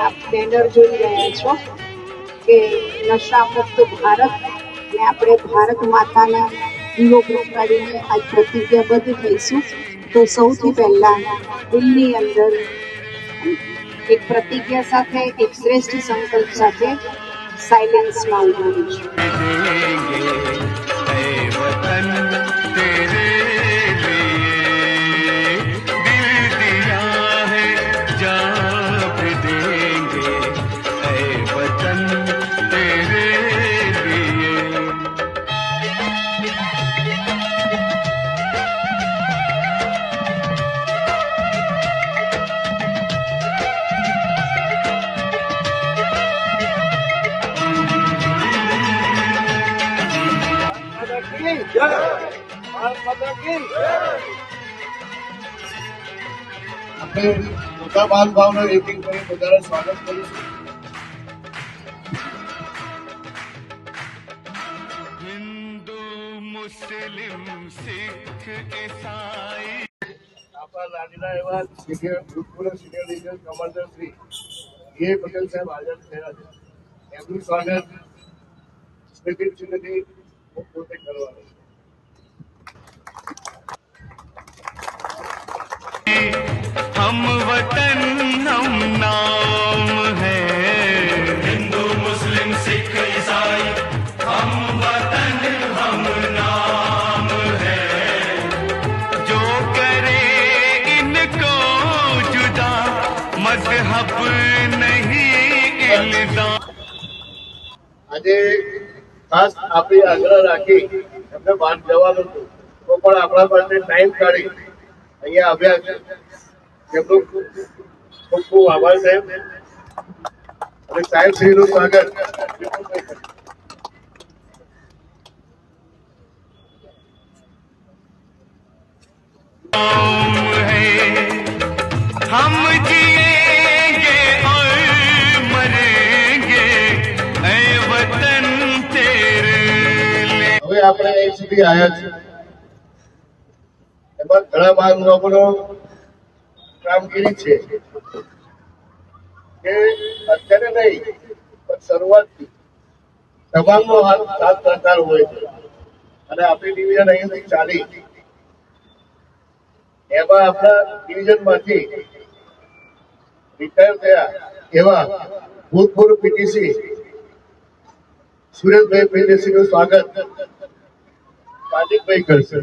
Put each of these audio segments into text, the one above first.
આપ બેનર જોઈ રહ્યા છો કે નશા મુક્ત ભારત ને આપણે ભારત માતાના દીવો પ્રગટાડીને આજ પ્રતિજ્ઞાબદ્ધ થઈશું. તો સૌથી પહેલા દિલની અંદર એક પ્રતિજ્ઞા સાથે, એક શ્રેષ્ઠ સંકલ્પ સાથે સાયલેન્સમાં ઉભા રહીશું. આપણે મોટા બાલ ભાવના રેટિંગ કરી બધાને સ્વાગત કરીશું. हिंदू मुस्लिम सिख ईसाई આપણા લાડીના એવા ભૂતપૂર્વ સિનિયર લિડર કમાન્ડર શ્રી એ પટેલ સાહેબ હાજર થયા છે. એમનું સ્વાગત સ્મૃતિથી પોતે કરવાનું. हम वतन हम नाम है हिंदू मुस्लिम सिख ईसाई हम वतन हम नाम है जो करे इनको जुदा मजहब नहीं इल्जाम. આજે ખાસ આપણી આગ્રહ રાખી એમને બહાર જવાનું હતું તો પણ આપણા પાસે ટાઈમ કાઢી અહીંયા આવ્યા છે. એમનો ખૂબ ખૂબ આભાર સાહેબ. અને સાહેબ શ્રીનું સ્વાગત. हम जिएंगे और मरेंगे ऐ वतन तेरे लिए. હવે આપણે અહીં સુધી આવ્યા છીએ. એમાં ઘણા મહાનુભાવોનો કામગીરી છે કે અત્યારે નહીં પણ શરૂઆતથી તમામનો હાથ સાથ સહકાર હોય છે. અને આપણી ડિવિઝન અહીંયાથી ચાલી એમાં આપણા ડિવિઝનમાંથી રિટાયર થયા એવા ભૂતપૂર્વ પીટીસી સુરેશભાઈ પ્રેમસિંહનું સ્વાગત કાર્તિકભાઈ કરશે.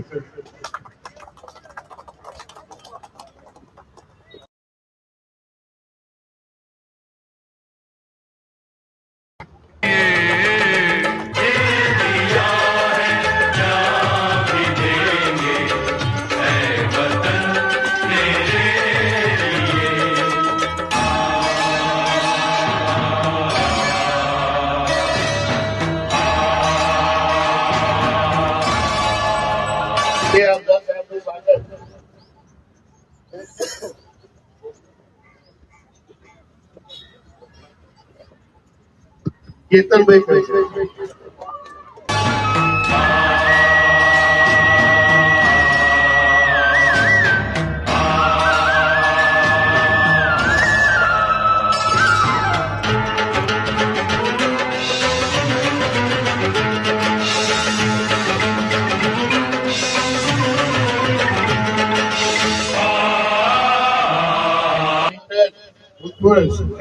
કેતનભાઈ કરશે.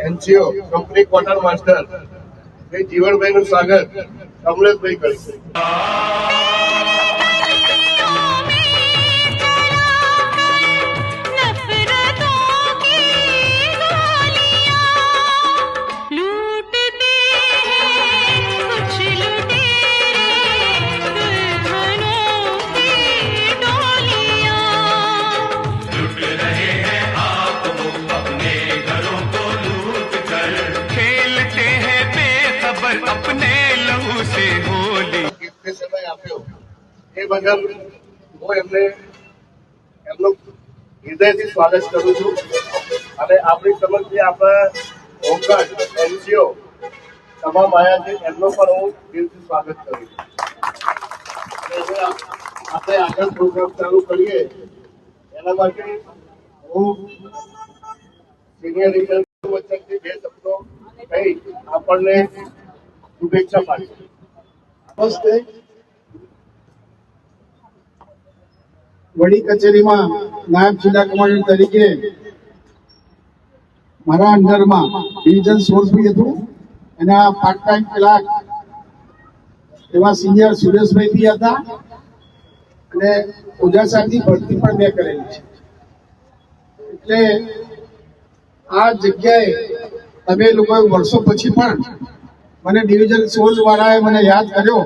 NGO company quarter master Jivanbhai નું સ્વાગત કમલેશભાઈ કરશે. अपने लहू से होली સમય આપ્યો એ બદલ હું એમનું હૃદયથી સ્વાગત કરું છું. અને આપણી સમક્ષ જે આપણા હોમગાર્ડ એનજીઓ તમામ આવ્યા છે એમનો પણ હું દિલથી સ્વાગત કરું છું. આપણે આગળ પ્રોગ્રામ ચાલુ કરીએ એના માટે હું સિનિયર વચ્ચેથી બે શબ્દો કહી આપણને શુભેચ્છા પાઠવી. નમસ્તે. વડી કચેરીમાં નાયબ જિલ્લા કમાન્ડર તરીકે મારા અંડરમાં ડિવિઝન 16 હતું. એના પાર્ટ ટાઈમ ક્લાર્ક એવા સિનિયર સુરેશભાઈ બી હતા અને ઓઝા સાહેબની ભરતી પણ મેં કરેલી છે. એટલે આ જગ્યાએ તમે લોકોએ વર્ષો પછી પણ મને ડિવિઝન 16 વાળાએ મને યાદ કર્યો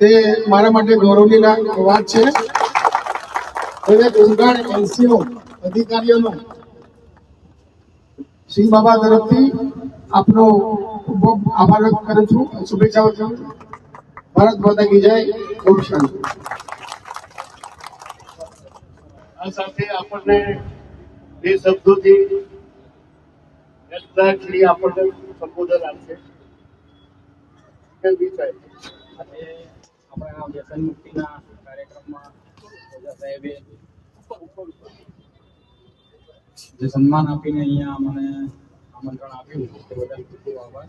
તે મારા માટે ગૌરવની વાત છે. હવે ગુણગાન એનસીઓ અધિકારીઓનો સિંહ બાબા તરફથી આપનો ખૂબ ખૂબ આભાર વ્યક્ત કરું છું, શુભેચ્છાઓ છું. ભારત માતા કી જય. ઓમ શાંતિ. આ સાથે આપણને બે શબ્દોથી શ્રી આપણને સંબોધન આપશે. આજે આપણા વ્યસન મુક્તિના કાર્યક્રમમાં ઓઝા સાહેબે જે સન્માન આપીને અહીંયા મને આમંત્રણ આપ્યું તે બદલ ખૂબ ખૂબ આભાર.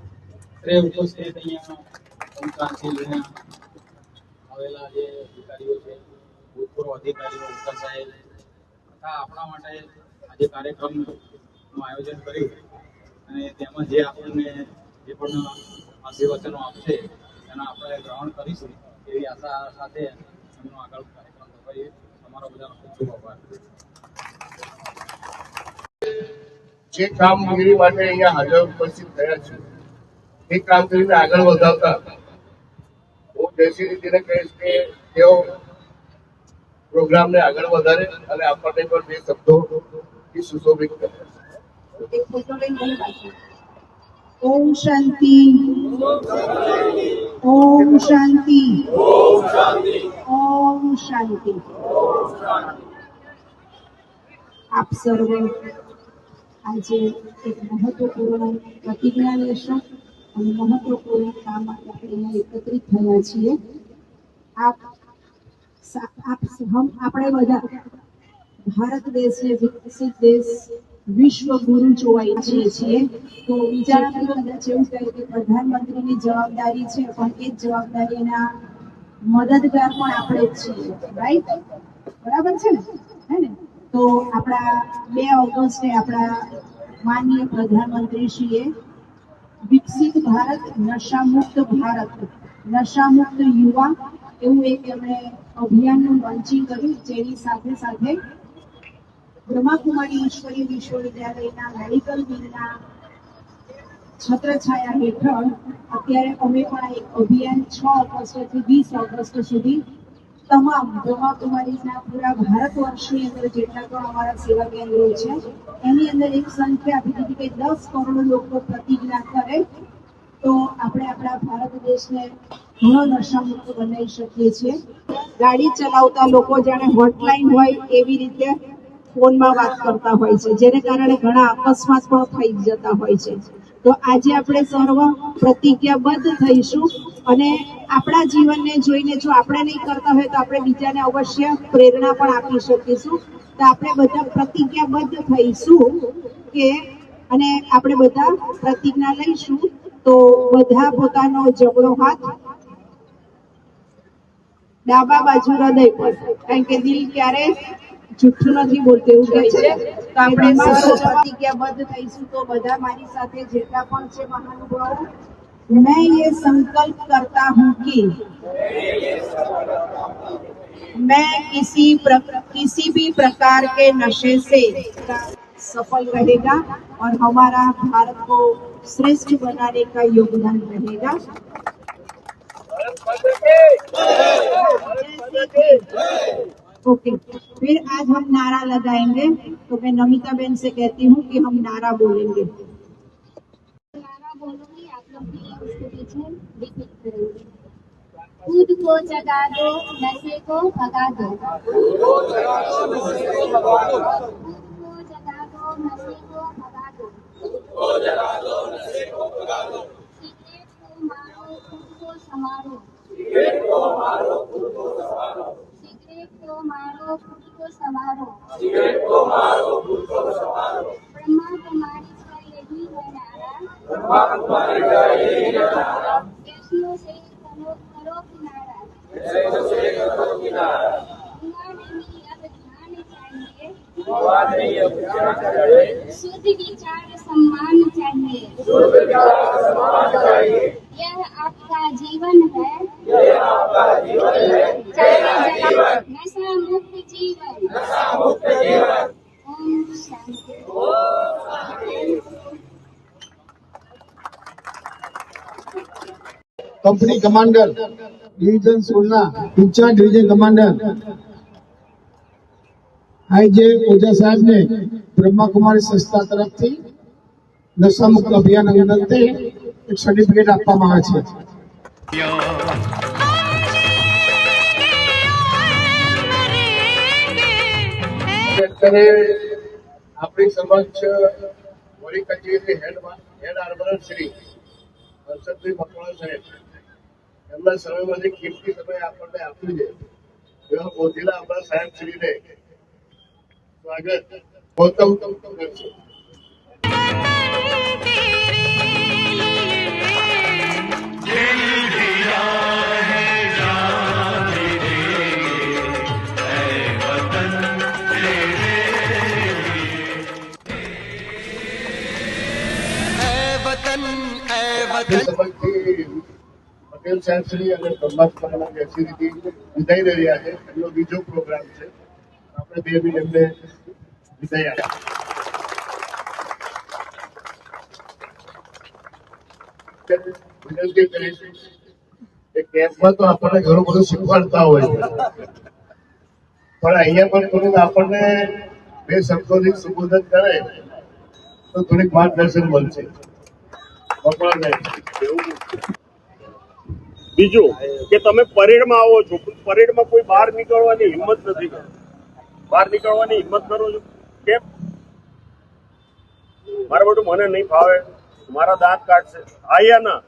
તે ઉપસ્થિત અહીંયા સંક્રાંતિ લઈને આવેલા જે અધિકારીઓ છે, ભૂતપૂર્વ અધિકારીઓ, ઓઝા સાહેબ તથા આપણા માટે આજે કાર્યક્રમનું આયોજન કર્યું અને તેમાં જે આપણને જે પણ આશીર્વચનો આપશે એના આપણે ગ્રહણ કરીશું એવી આશા સાથે એમનો આગળ કાર્યક્રમ કરીએ. તમારો બધાનો ખૂબ ખૂબ આભાર. જે કામગીરી માટે અહીંયા હાજર ઉપસ્થિત થયા છે એ કામગીરીને આગળ વધાવતા હું જયશ્રી દીદીને કહીશ કે તેઓ પ્રોગ્રામને આગળ વધારે અને આપણને પણ બે શબ્દોથી સુશોભિત કરે. એક ફોટો લઈને મને પાછળ. ઓમ શાંતિ, ઓમ શાંતિ, ઓમ શાંતિ. આપ સર્વ આજે એક મહત્વપૂર્ણ પ્રતિજ્ઞા લેશો અને મહત્વપૂર્ણ કામ માટે આપણે અહીંયા એકત્રિત થયા છીએ. આપણે બધા ભારત દેશને વિકસિત દેશ, વિશ્વ ગુરુ જોવા ઈચ્છીએ છીએ. તો વિચારણાથી કદાચ એવું થાય કે પ્રધાનમંત્રીની જવાબદારી છે, પણ એ જ જવાબદારીના મદદગાર પણ આપણે જ છીએ. રાઈટ? બરાબર છે ને? હે ને? તો આપણા 2 ઓગસ્ટે આપણા માનનીય પ્રધાનમંત્રીશ્રીએ વિકસિત ભારત, નશામુક્ત ભારત, નશામુક્ત યુવા એવું એક એમણે અભિયાનનું લોન્ચિંગ કર્યું, જેની સાથે સાથે બ્રહ્માકુમારી ઈશ્વરીય વિશ્વવિદ્યાલયના મેડિકલ વિંગના છત્રછાયા હેઠળ અત્યારે અમે પણ એક અભિયાન 6 ઓગસ્ટથી 20 ઓગસ્ટ સુધી તમામ બ્રહ્માકુમારીના પૂરા ભારત વર્ષની અંદર જેટલા પણ અમારા સેવા કેન્દ્રો છે એની અંદર એક સંખ્યા આપી દીધી કે 10 કરોડ લોકો પ્રતિજ્ઞા કરે તો આપણે આપણા ભારત દેશને ઘણો નશામુક્ત બનાવી શકીએ છીએ. ગાડી ચલાવતા લોકો જાણે હોટલાઇન હોય એવી રીતે ફોનમાં વાત કરતા હોય છે, જેને કારણે ઘણા અકસ્માત પણ થઈ જતા હોય છે. તો આજે આપણે સર્વ પ્રતિજ્ઞાબદ્ધ થઈશું અને આપણા જીવનને જોઈને જો આપણે નહીં કરતા હોય તો આપણે બીજાને અવશ્ય પ્રેરણા પણ આપી શકીશું. તો આપણે બધા પ્રતિજ્ઞાબદ્ધ થઈશું કે અને આપણે બધા પ્રતિજ્ઞા લઈશું. તો બધા પોતાનો જમણો હાથ ડાબા બાજુ હૃદય પર, કારણ કે દિલ ક્યારે જુઠ્ઠું નથી બોલતું એવું કહે છે. તો આપણે સર્વ પ્રતિજ્ઞાબદ્ધ થઈશું. તો બધા મારી સાથે જેટલા પણ છે મહાનુભાવો, मैं ये संकल्प करता हूँ कि मैं किसी भी प्रकार के नशे से सफल रहेगा और हमारा भारत को श्रेष्ठ बनाने का योगदान रहेगा. ओके, फिर आज हम नारा लगाएंगे. तो मैं नमिता बहन से कहती हूँ कि हम नारा बोलेंगे. नारा बोलूंगी, आप लोग भी उसके पीछे रिपीट करेंगे. खुद को जगा दो, नशे को भगा दो. खुद को जगा दो, नशे को भगा दो. सिगरेट को मारो, खुद को संवारो. सिगरेट को मारो, खुद को संवारो. ब्रह्मा कुमारी कैसियों से करो किनारा हुआ नहीं अब ध्यान चाहिए शुद्ध विचार सम्मान चाहिए यह आपका जीवन है नशा मुक्त जीवन ओम शांति। Company commander division 16 incharge division commander I J Ojha સાહેબને બ્રહ્માકુમારી સંસ્થા તરફથી નશામુક્ત અભિયાન અંતર્ગત એક સર્ટિફિકેટ આપવામાં આવે છે। અત્યારે આપણી સમક્ષ વડી કચેરી હેડ આર્મરર શ્રી હર્ષદભાઈ મકવાણા સાહેબ એમના સમયમાંથી કિંમતી સમય આપણને આપ્યું છે એવા મોજીલા આપણા સાહેબ શ્રીને સ્વાગત ગૌતમ કરશે। પટેલ સાહેબ શ્રી અને બ્રહ્માસ્ત્રના બેસીથી વિદાય લઈ રહ્યા છે। એમનો બીજો પ્રોગ્રામ છે, આપણે 2 મિનિટ એમને વિદાય વિનંતી કરીશું કે કેમ્પમાં તો આપણને ઘણું બધું શીખવાડતા હોય છે, પણ અહીંયા પણ થોડુંક આપણને 2 શબ્દોથી સંબોધન કરે તો થોડીક માર્ગદર્શન મળશે। બીજું કે તમે પરેડમાં આવો છો, પરેડમાં કોઈ બહાર નીકળવાની હિંમત નથી કરતી, બહાર નીકળવાની હિંમત કરો છો કેમ? મારા બધું મને નહીં ફાવે, મારા દાંત કાઢશે, હા યા ના?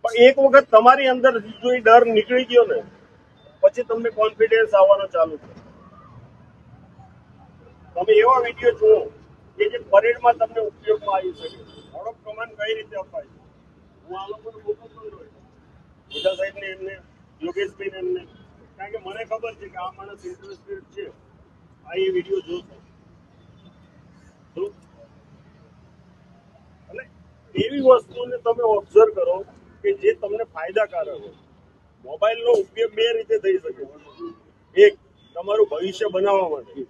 પણ એક વખત તમારી અંદર જો એ ડર નીકળી ગયો ને પછી તમને કોન્ફિડન્સ આવવાનો ચાલુ છે। તમે એવા વિડીયો જુઓ કે જે પરેડમાં તમને ઉપયોગમાં આવી શકે। ઓર્ડર ઓફ કમાન્ડ કઈ રીતે અપાય, હું આ લોકોને મોકલતો જ હોય, બધા સાહેબને એમને, યોગેશભાઈને એમને, કારણ કે મને ખબર છે કે આ માણસ ઇન્ટરેસ્ટેડ છે, આ એ વિડીયો જોશે। અને એવી વસ્તુને તમે ઓબ્ઝર્વ કરો કે જે તમને ફાયદાકારક હોય। મોબાઈલનો ઉપયોગ 2 રીતે થઈ શકે, એક તમારું ભવિષ્ય બનાવવા માટે,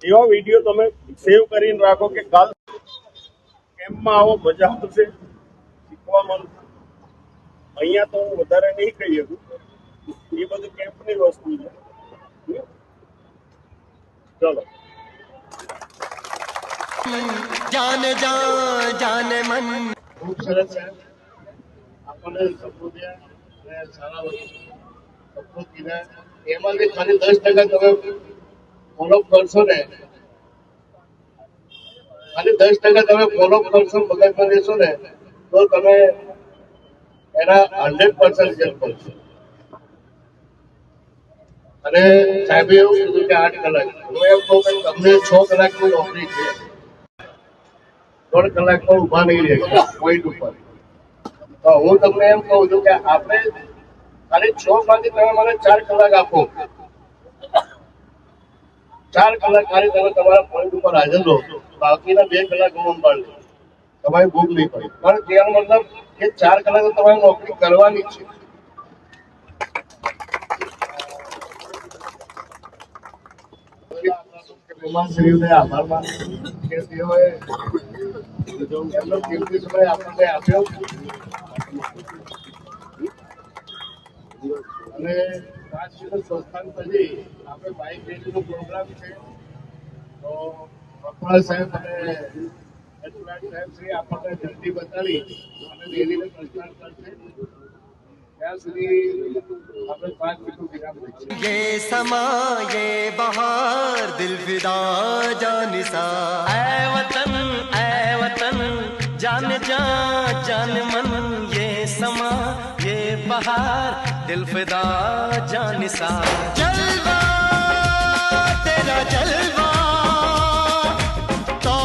એવા વિડીયો તમે સેવ કરીને રાખો કે કાલ કેમ્પમાં આવો, મજા આવશે, શીખવા મળશે। અહીંયા તો હું વધારે નહીં કહી શકું, એ બધું કેમ્પની વસ્તુ છે। ચલો जाने जा जाने मन ખૂબ સરસ છે, આપણને સંબોધ્યા અને સારા શબ્દો કીધા, એમાંથી ખાલી 10% તમે ફોલોઅપ કરશો ને, ખાલી 10% તમે ફોલોઅપ કરશો, મગજમાં લેશો ને તો તમે એના 100% રિઝલ્ટ મળશે। અને સાહેબે એવું કીધું કે 8 કલાક, હું એમ કહું કે તમને 6 કલાકની નોકરી છે, 3 કલાક પણ ઉભા નહીં રહે પોઈન્ટ ઉપર, તો હું તમને એમ કહું છું કે આપણે ખાલી 6 માંથી તમે મને 4 કલાક આપો, 4 કલાક ખાલી તમે તમારા પોઈન્ટ ઉપર હાજર રહો, બાકીના 2 કલાક હું સંભાળી લઉં, તમારી ભૂખ નહીં પડે। પણ તેનો મતલબ કે 4 કલાક તમારે નોકરી કરવાની છે। મહેમાનશ્રીઓને આભાર માનું કે તેઓએ એમનો કિંમતી સમય આપણને આપ્યો, અને 5 દિવસ સંસ્થાન પછી આપણે બાઇક રેલીનો પ્રોગ્રામ છે, તો મકવાણા સાહેબ અને સાહેબ શ્રી આપણને જલ્દી બતાવી અને રેલીને પ્રસ્થાન કરશે, ત્યાં સુધી આપણે 5 મિનિટનું વિરામ લઈશું। ये समा ये बहार दिल फिदा जानिसा ऐ वतन जान जा जान मन ये समा ये बहार दिल फिदा जानिसा जलवा तेरा जलवा तो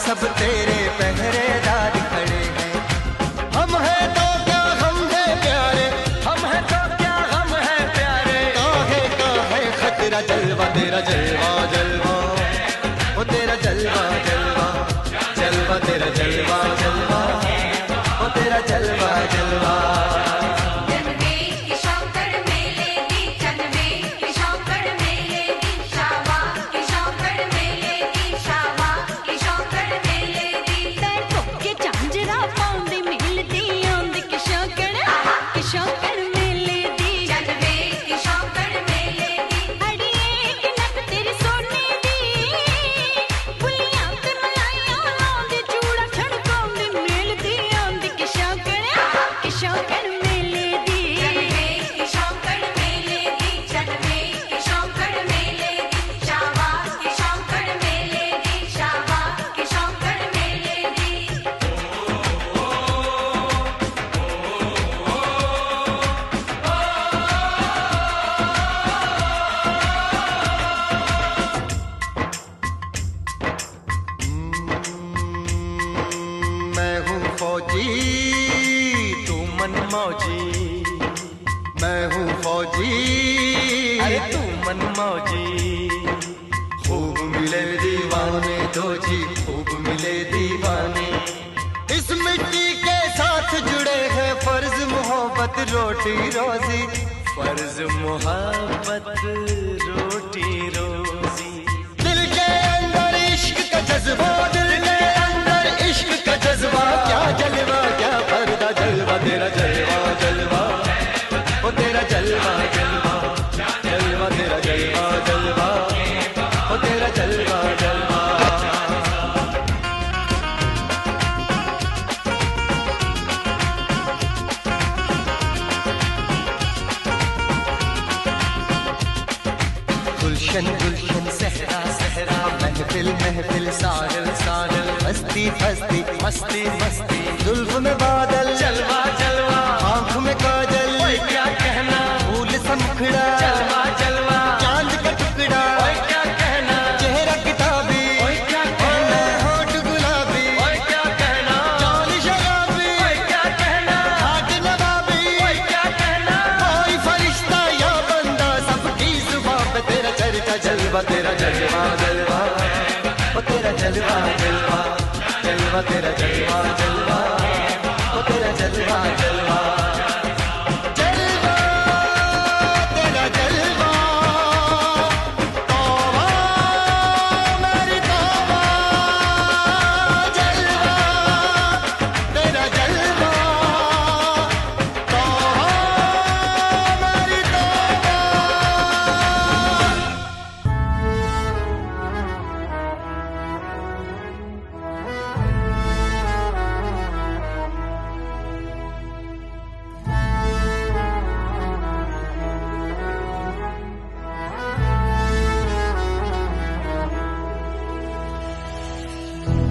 सब तेरे पहरेदार खड़े हैं। हम हैं तो क्या हम हैं प्यारे, हम हैं तो क्या हम हैं प्यारे। काहे काहे खतरा जलवा तेरा जलवा जलवा, वो तेरा जलवा जलवा जलवा तेरा जलवा जलवा, वो तेरा जलवा जलवा। मैं हूँ फौजी अरे तू मन मौजी। खूब मिले दीवाने दो जी, खूब मिले दीवाने। इस मिट्टी के साथ जुड़े हैं फर्ज मोहब्बत रोटी रोजी, फर्ज मोहब्बत रोटी रोजी। दिल के अंदर इश्क का जज्बा, दिल के अंदर इश्क का जज्बा। क्या जलवा क्या पर्दा जलवा तेरा जलवा जलवा, वो तेरा जलवा जलवा जलवा तेरा जलवा जलवा, वो तेरा जलवा जलवा। गुलशन गुलशन सहरा सहरा, महफिल महफिल साहिल साहिल, मस्ती मस्ती मस्ती मस्ती। जुल्फ में बादल जलवा जलवा, आँख में काजल क्या कहना, फूल सा मुखड़ा जलवा जलवा, चांद का टुकड़ा क्या कहना, चेहरा किताबी क्या कहना, होठ गुलाबी क्या कहना, चाल शराबी क्या कहना, हाथ नवाबी क्या कहना। कोई फरिश्ता या बंदा सबकी जुबान पे तेरा चर्चा जलवा तेरा जलवा जलवा, वो तेरा जलवा जलवा जलवा तेरा जलवा जलवा, वो तेरा जलवा जलवा।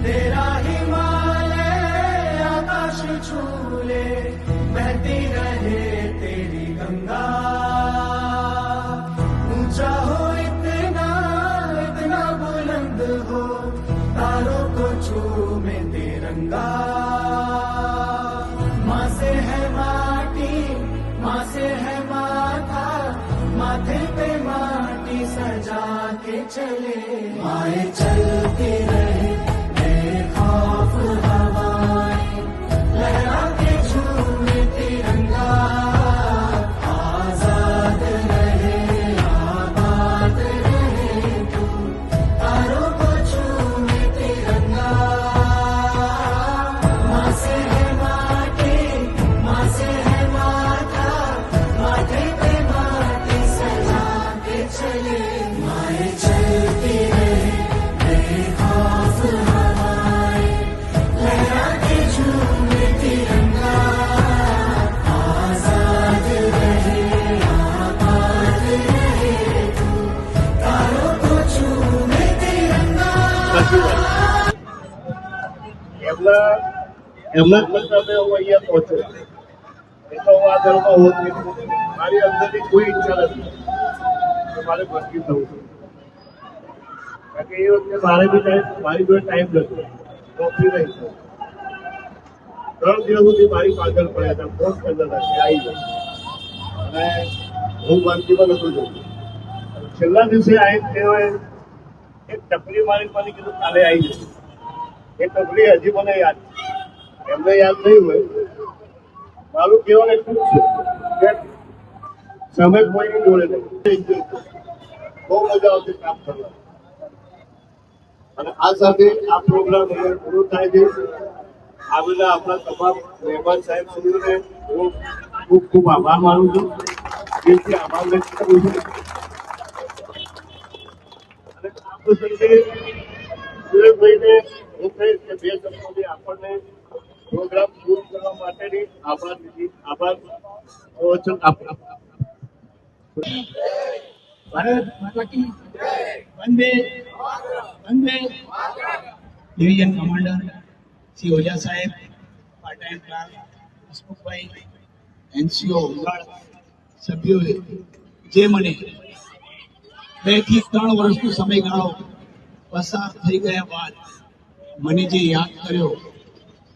तेरा हिमालय आकाश छूले, बहती रहे तेरी गंगा। ऊंचा हो इतना इतना बुलंद हो, तारों को छूमे तिरंगा। माँ से है माटी, माँ से है माथा, माथे पे माटी सजा के चले। माए चलती रहे खौफ हवाएं, लहरा के झूमे तिरंगा। आजाद रहे आबाद रहे तू, तारों को झूमे तिरंगा। माँ से है माटी, माँ से है माथा, माथे पे माटी सजा के चले। माए चलती रहे बेखौफ हवाएं, लहरा के झूमे तिरंगा। आजाद रहे आबाद रहे तू, तारों को झूमे तिरंगा। એમના તમે હું અહીંયા પહોંચ્યો એટલે હું આ ધર્મમાં હોત નહીં. મારી અંદરની કોઈ ઈચ્છા નથી કે મારે ભરતી થવું છે, કારણ કે એ વખતે મારે બી ટાઈમ મારી જોડે ટાઈમ નથી. ટ્રોફી રહી છે. 3 દિવસ સુધી મારી પાછળ પડ્યા હતા, ફોન કરતા હતા કે આવી જાય, અને હું વાનગીમાં નતો જોઉં. છેલ્લા દિવસે આવી તેઓએ એક ટપલી મારી પાસે કીધું કાલે આવી જશે. એ ટપલી હજી મને યાદ છે, એમને યાદ નહીં હોય. મારું કહેવાનું એટલું જ છે કે સમય કોઈની જોડે નહીં. બહુ મજા આવતી કામ કરવા, અને આ સાથે આ પ્રોગ્રામ અહીંયા પૂરો થાય છે. આવેલા આપણા તમામ મહેમાન સાહેબ શ્રીઓને હું ખૂબ ખૂબ આભાર માનું છું, જેથી આભાર વ્યક્ત કરું છું. અને આ પ્રસંગે સુરેશભાઈને હું કહીશ કે 2 શબ્દોથી આપણને પ્રોગ્રામ પૂરો કરવા માટેની આભાર પ્રવચન આપો. ભારત માતા કી વંદે વંદે. ડિવિઝન કમાન્ડર શ્રી ઓઝા સાહેબ, part time clerk Hasmukhbhai, NCO ઉગાડ સભ્યોએ જે મને 2 થી 3 વર્ષનો સમયગાળો પસાર થઈ ગયા બાદ મને જે યાદ કર્યો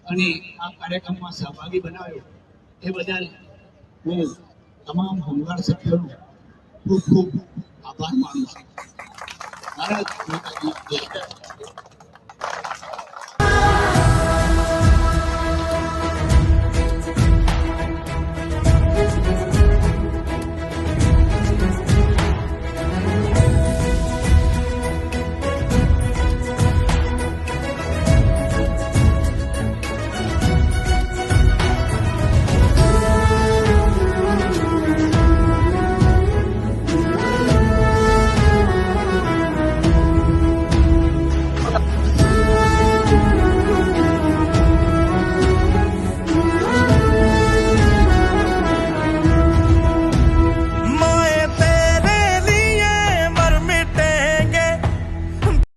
અને આ કાર્યક્રમમાં સહભાગી બનાવ્યો, એ બદલ હું તમામ હોમગાર્ડ સભ્યોનો ખૂબ ખૂબ આભાર માનું છું. ભારત માતા કી જય.